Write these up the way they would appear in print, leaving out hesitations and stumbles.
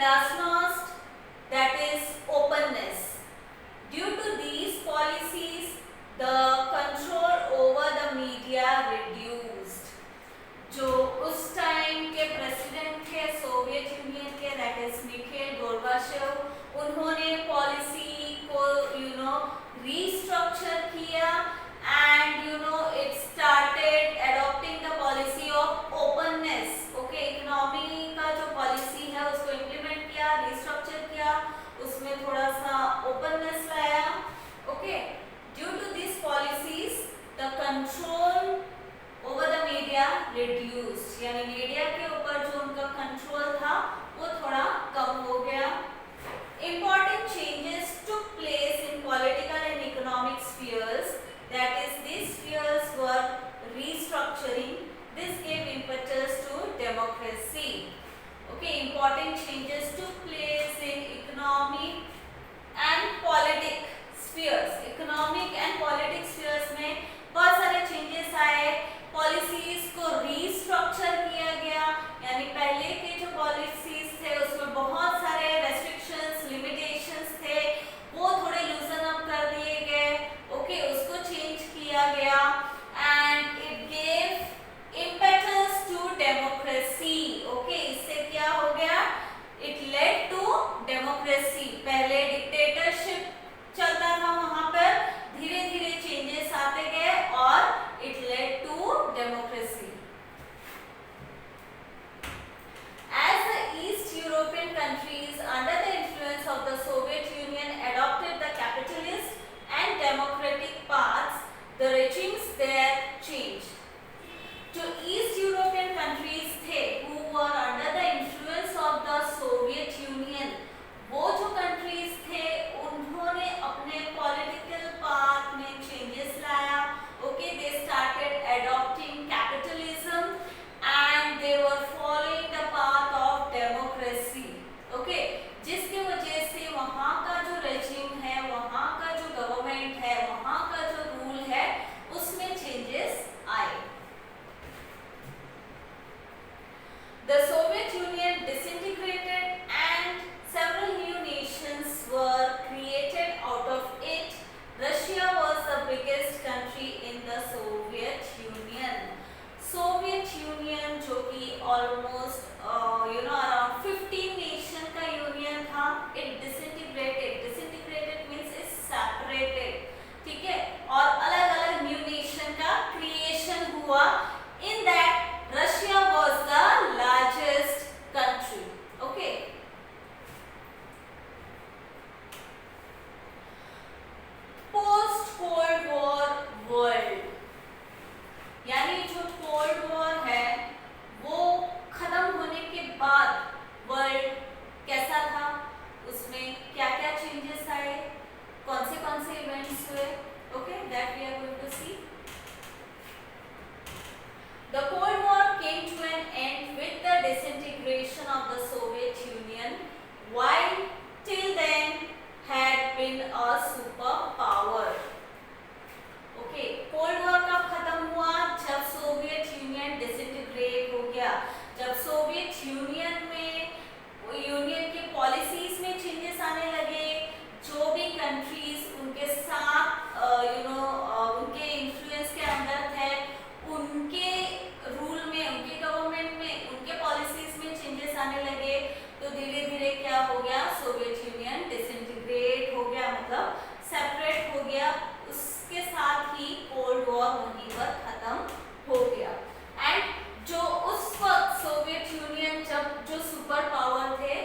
glasnost, that is openness. Due to these policies, the control over the media reduced. जो उस time के president थे Soviet union के, that is Mikhail Gorbachev, उन्होंने policy को restructure किया and it started adopting the policy of openness. Okay, economy का जो पॉलिसी है उसको इम्प्लीमेंट किया, रीस्ट्रक्चर किया, उसमें थोड़ा सा ओपननेस लाया. Okay, due to this policies the control over the media reduced, यानी मीडिया के ऊपर जो उनका कंट्रोल था वो थोड़ा कम हो गया. Important changes took place in political and economic spheres, that is these spheres were restructuring. This gave impetus to democracy. Okay, important changes took place in economic and politic spheres. Economic and politic spheres में बहुत सारे changes आए. Policies को restructure किया गया, यानी पहले के जो पॉलिसीज थे उसमें बहुत सारे रेस्ट्रिक्शंस, लिमिटेशंस थे, वो थोड़े लूजन अप कर दिए गए. ओके, उसको चेंज किया गया and it gave impetus to democracy. Okay, इससे क्या हो गया? It led to democracy. पहले डिक्टेटरशिप चलता था वहां पर, धीरे धीरे चेंजेस आते गए और it led to democracy. As the East European countries under the influence of the Soviet Union adopted the capitalist and democratic paths, the regimes there changed. जो East European countries थे who were under the influence of the Soviet Union, वो जो countries थे उन्होंने अपने political path में changes लाया. Okay, they started adopting capitalism and they were following the path of democracy. Okay, जिसकी वजह से वहाँ का जो regime है, वहाँ का जो government है, वहाँ का जो rule है, उसमें changes आए. The Soviet Union disintegrated and several new nations were created out of it. Russia was the biggest country in the Soviet Union. Soviet Union जो कि almost around 15 nation का union था, it disintegrated. Disintegrated means it's separated. ठीक है, और अलग अलग new nation का creation हुआ. In that Russia was the largest country. Okay. Post cold war world, यानी जो कोल्ड वॉर है वो खत्म होने के बाद वर्ल्ड कैसा था, उसमें क्या क्या चेंजेस आए, कौन से इवेंट्स हुए. Okay, that we are going to see. The Cold War came to an end with the disintegration of the Soviet Union, while till then had been a superpower. Okay, Cold War कब खत्म हुआ? जब Soviet union disintegrate हो गया, जब Soviet union के policies में changes आने लगे. जो भी कंट्रीज उनके साथ उनके इन्फ्लुएंस के अंदर थे, उनके रूल में, उनके गवर्नमेंट में, उनके पॉलिसीज में चेंजेस आने लगे. तो धीरे धीरे क्या हो गया? सोवियत यूनियन डिसइंटीग्रेट हो गया, मतलब सेपरेट हो गया. उसके साथ ही कोल्ड वॉर वहीं पर खत्म हो गया. एंड जो उस वक्त सोवियत यूनियन जब जो सुपर पावर थे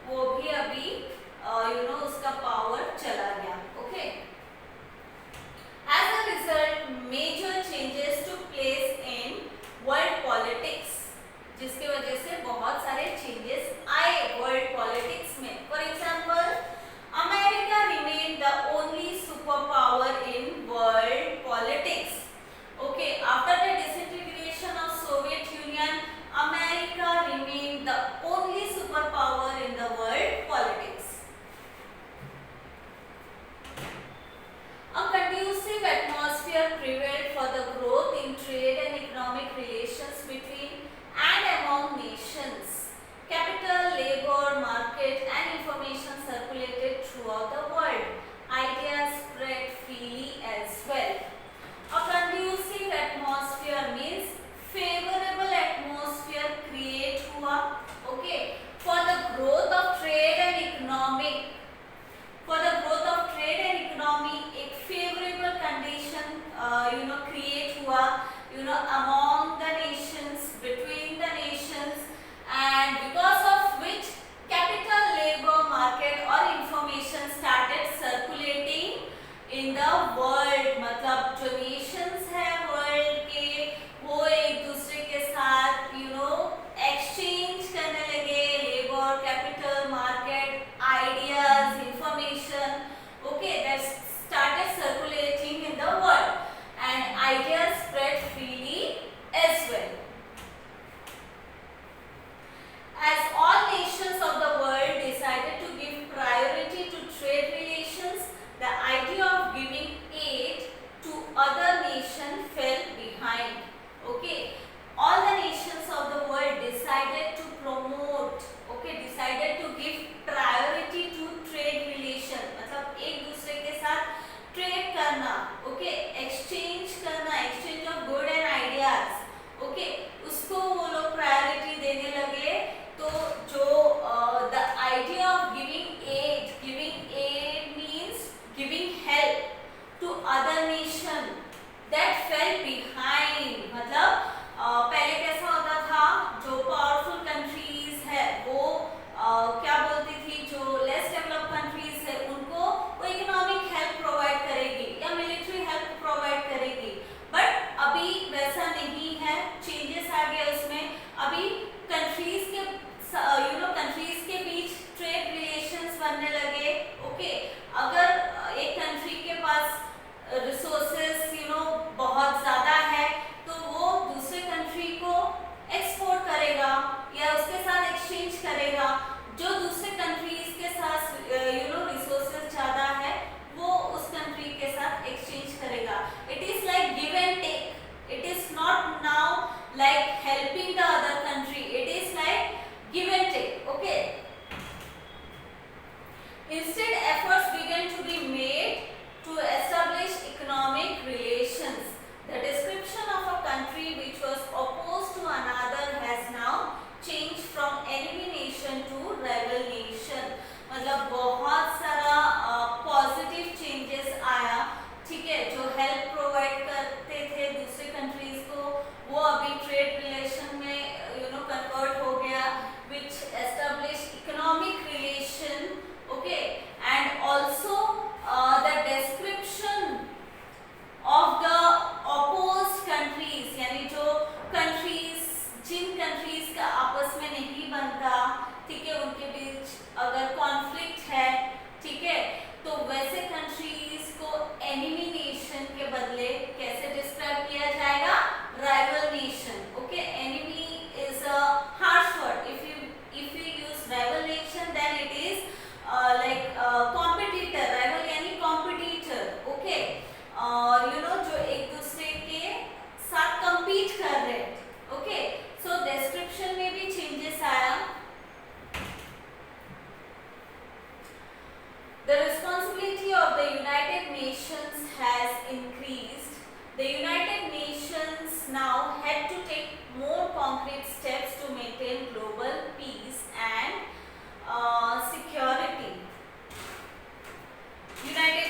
वो भी अभी उसका पावर चला गया. Okay, as a result major changes took place in world politics, जिसकी वजह से बहुत सारे चेंजेस आए वर्ल्ड मतलब बहुत सारा पॉजिटिव चेंजेस आया, ठीक है। जो हेल्प प्रोवाइड करते थे दूसरे कंट्रीज को, वो अभी ट्रेड रिलेशन में कन्वर्ट हो गया, which establish economic relation, okay. And also the description of the opposed countries, यानी जो कंट्रीज, जिन कंट्रीज का आपस में नहीं बनता, ठीक है, उनके बीच अगर कॉन्फ्लिक्ट है, ठीक है, तो वैसे कंट्रीज को एनिमी नेशन के बदले कैसे डिस्क्राइब किया जाएगा? Rival nation, okay. Enemy is a harsh word, if you use rival nation then it is like competitor, rival यानी कॉम्पिटिटर, ओके। और जो एक दूसरे के साथ compete कर रहे हैं, ओके। सो डिस्क्रिप्शन में भी चेंजेस आया। The responsibility of the United Nations has increased. The United Nations now had to take more concrete steps to maintain global peace and security. United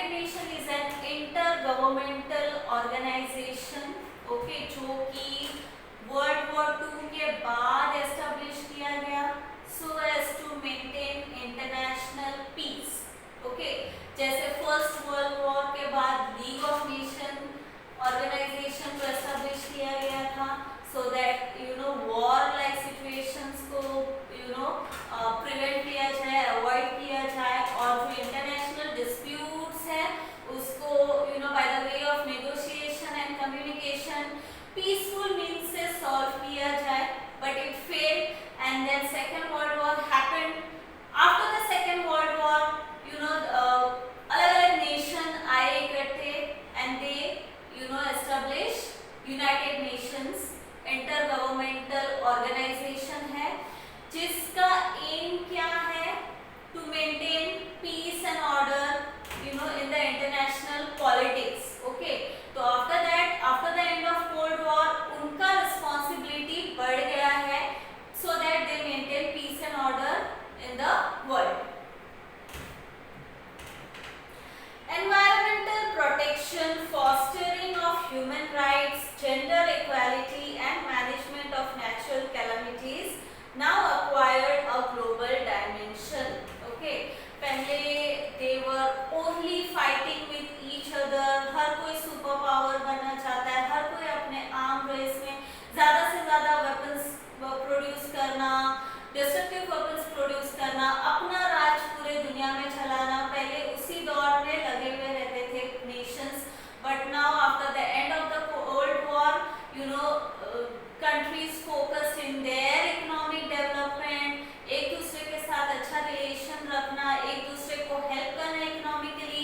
Nation is an intergovernmental organization, okay, जो कि World War II के बाद establish किया गया, so as to maintain international peace, okay। जैसे first world war के बाद league of nation organisation को एस्टेब्लिश किया गया था, so that war like situations को प्रिवेंट किया जाए, अवॉइड किया जाए, और जो इंटरनेशनल डिस्प्यूट्स है उसको by the way of negotiation and communication peaceful means से सॉल्व किया जाए। But it failed and then second world war happened. After the second world war अलग अलग नेशन आए इकट्ठे and they establish united nations, intergovernmental organisation है, जिसका aim क्या है? To maintain peace and order in the international politics, okay. तो after the end of cold war उनका रिस्पॉन्सिबिलिटी बढ़ गया है, so that they maintain peace and order in the world. Environmental protection, fostering of human rights, gender equality and management of natural calamities now acquired a global dimension, okay। पहले they were only fighting with each other, हर कोई super power बनना चाहता है, हर कोई अपने arm race में ज़्यादा से ज़्यादा वेपन्स प्रोड्यूस करना, डिस्ट्रक्टिव वेपन्स प्रोड्यूस करना, अपना राज पूरे दुनिया में चलाना, पहले उसी दौर में लगे हुए रहते थे Nations. But now after the end of the cold war countries focused in their economic development, एक दूसरे के साथ अच्छा रिलेशन रखना, एक दूसरे को हेल्प करना इकोनॉमिकली,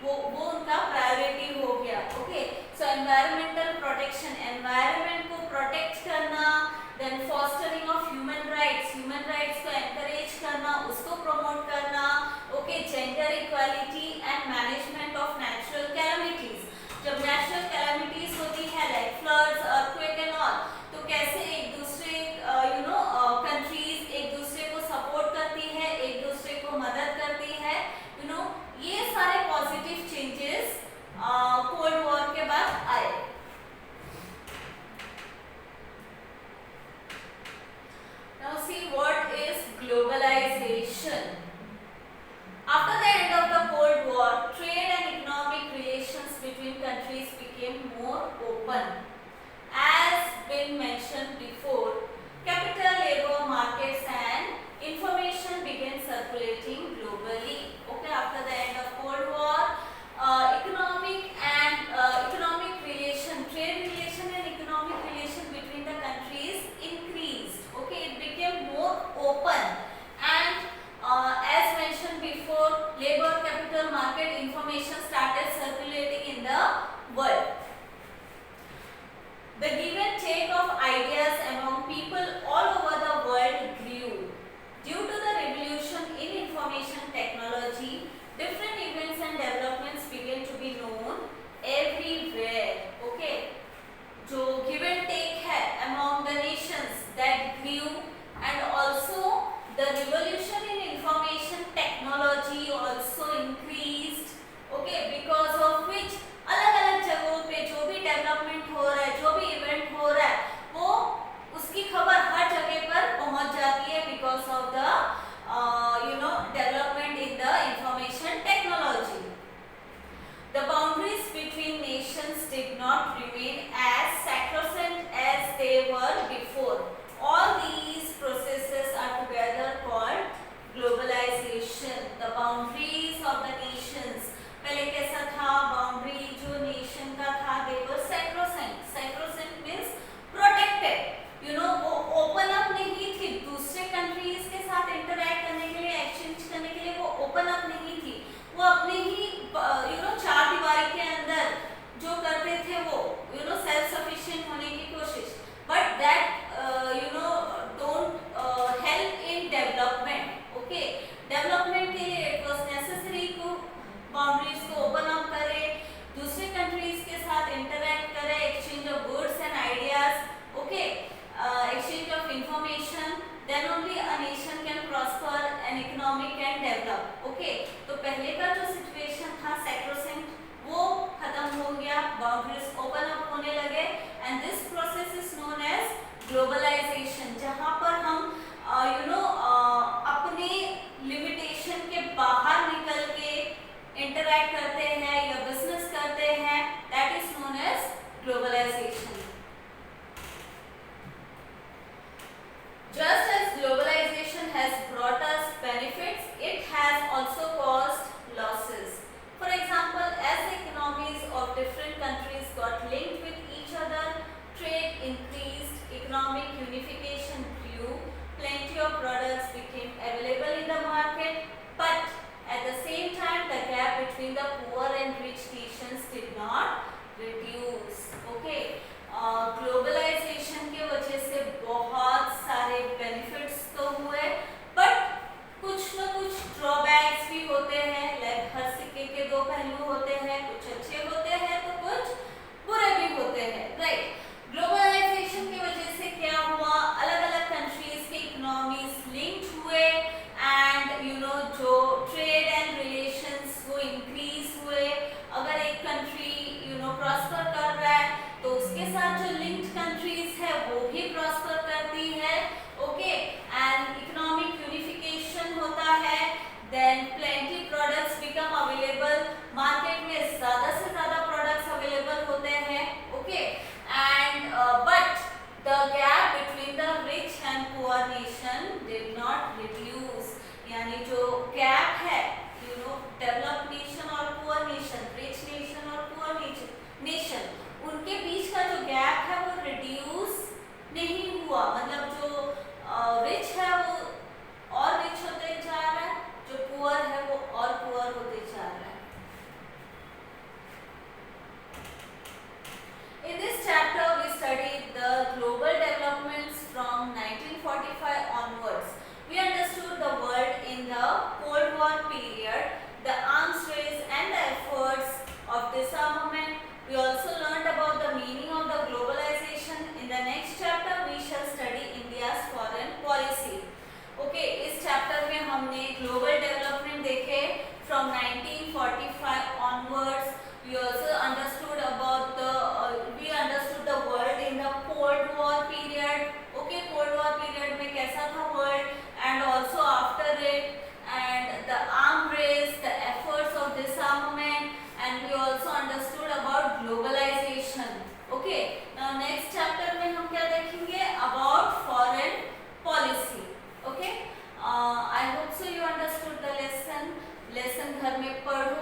वो उनका प्रायोरिटी हो गया, okay. So environmental protection, environment को प्रोटेक्ट करना, then fostering of human rights को एनकरेज करना, उसको प्रमोट करना, okay. Gender equality and management of natural calamities, जब नेचुरल कैलामिटीज होती है like floods, earthquake and all, तो कैसे एक दूसरे कंट्रीज एक दूसरे को सपोर्ट करती है, एक दूसरे को मदद करती है, ये सारे पॉजिटिव चेंजेस कोल्ड वॉर के बाद आए। Now see what is globalization. After the end of the Cold War, trade and economic relations between countries became more open. As been mentioned before, capital, labor markets and information began circulating globally. Okay, after the end of Cold War, economic relation, trade relation and economic relation between the countries increased. Okay, it became more open, and that don't help in development. Okay, development के लिए it was necessary को boundaries को open up करे, दूसरे countries के साथ interact करे, exchange of goods and ideas, okay, exchange of information, then only a nation can prosper and economy can develop. Okay, तो पहले का जो सिचुएशन था सैक्रोसेंट वो खत्म हो गया, बाउंड्रीज ओपन अप होने लगे and this process is known as globalization, जहां पर हम अपने लिमिटेशन के बाहर निकल के इंटरैक्ट करते हैं या बिजनेस करते हैं, that is known as globalization. Just as globalization has brought us benefits, it has also caused losses. For example, as economies of different countries got linked with each other, trade increased, economic unification grew, plenty of products became available in the market, but at the same time the gap between the poor and rich nations did not reduce. Okay, globalization की वजह से बहुत सारे benefits तो हुए, but कुछ न कुछ ड्रॉबैक्स भी होते हैं. लाइक हर सिक्के के दो पहलू होते हैं, कुछ अच्छे होते हैं तो कुछ बुरे भी होते हैं, राइट. ग्लोबलाइजेशन की वजह से क्या हुआ, अलग अलग कंट्रीज के इकोनॉमीज लिंक्ड हुए एंड जो ट्रेड एंड रिलेशंस वो इंक्रीज हुए. अगर एक कंट्री प्रॉस्पर कर रहा है तो उसके साथ जो लिंक्ड कंट्रीज है वो भी प्रॉस्पर करती है. ओके, एंड इकोनॉमिक यूनिफिकेशन होता है, then plenty products become available, market में ज्यादा से ज्यादा प्रोडक्ट्स अवेलेबल होते हैं. Okay, and but the gap between the rich and poor nation did not reduce, यानी जो गैप है डेवलप्ड नेशन और पुअर नेशन, रिच नेशन और पुअर नेशन, उनके बीच का जो गैप है वो रिड्यूस नहीं हुआ. मतलब जो रिच है वो और रिच होते जा रहा है, जो पुअर है वो और पुअर होते जा रहा है. In this chapter we studied the global developments from 1945 onwards. We understood the world in the Cold War period, the arms race and the efforts of disarmament. We also learned about the meaning of the globalization. In the next chapter we shall study India's foreign policy. Okay, इस chapter में हमने global development देखे from 1945 onwards. We also understood about we understood the world in the Cold War period. Okay, Cold War period में कैसा था world and also after it, and the arm race, the efforts of disarmament, and we also understood about globalization. Okay, now next chapter में हम क्या देखेंगे, about foreign policy. Okay, I hope so you understood the lesson. घर में पढ़ो.